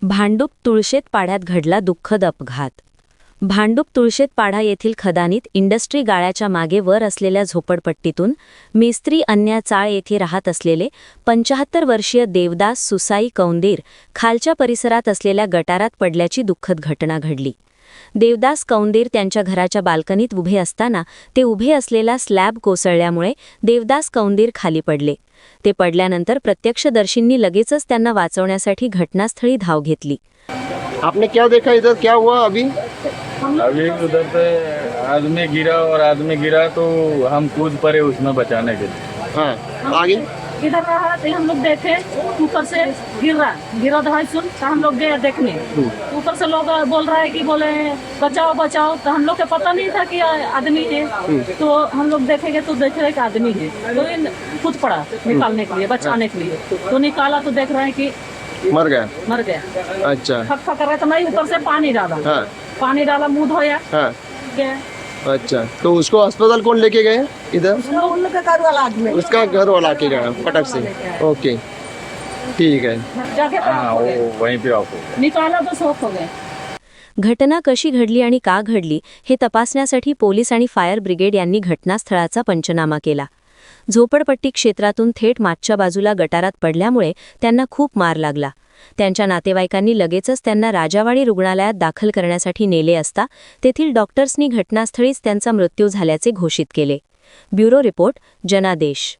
भांडूप तुळशेत पाड्यात घडला दुःखद अपघात. भांडूप तुळशेत पाडा येथील खदानीत इंडस्ट्री गाळ्याच्या मागे वर असलेल्या झोपडपट्टीतून मेस्त्री अन्या चाळ येथे राहत असलेले 75 वर्षीय देवदास सुसाई कौंदीर खालच्या परिसरात असलेल्या गटारात पडल्याची दुःखद घटना घडली. देवदास कौंदीर त्यांच्या घराच्या बाल्कनीत उभे असताना ते उभे असलेला स्लॅब कोसळल्यामुळे देवदास कौंदीर खाली पडले. ते पडल्यानंतर प्रत्यक्षदर्शींनी लगेचच त्यांना वाचवण्यासाठी घटनास्थळी धाव घेतली. आपने क्या देखा, इधर क्या हुआ अभी? अभी उधर से आदमी गिरा तो हम कूद पड़े उसमें बचाने के लिए। हाँ, आगे इधर रहा तो हम लोग देखे ऊपर से गिरा दवाई सुन तो हम लोग गए देखने। ऊपर से लोग बोल रहा है कि बोले बचाओ बचाओ, तो हम लोग को पता नहीं था कि आदमी है। तो हम लोग देखेंगे तो देख रहे कि आदमी है, तो कूद पड़ा निकालने के लिए, बचाने के लिए। तो निकाला तो देख रहे हैं कि मर गया। अच्छा, खटखा कर रहा था, नहीं ऊपर से पानी डाला। हाँ पानी डाला, मुंह धोया। हाँ, गया। अच्छा, तो उसको अस्पताल कौन लेके गए इधर? उनका घर वाला आदमी, उसका घर वाला के गया फटक से। ओके, ठीक है। जाके हाँ, वो वहीं पे आपको निकाला तो शौक हो गए। घटना कशी घडली आणि का घडली हे तपासण्यासाठी पोलीस आणि फायर ब्रिगेड यांनी घटनास्थळाचा पंचनामा केला. झोपडपट्टी क्षेत्रातून थेट मागच्या बाजूला गटारात पडल्यामुळे त्यांना खूप मार लागला. त्यांच्या नातेवाईकांनी लगेचच त्यांना राजावाडी रुग्णालयात दाखल करण्यासाठी नेले असता तेथील डॉक्टर्सनी घटनास्थळीच त्यांचा मृत्यू झाल्याचे घोषित केले. ब्युरो रिपोर्ट, जनादेश.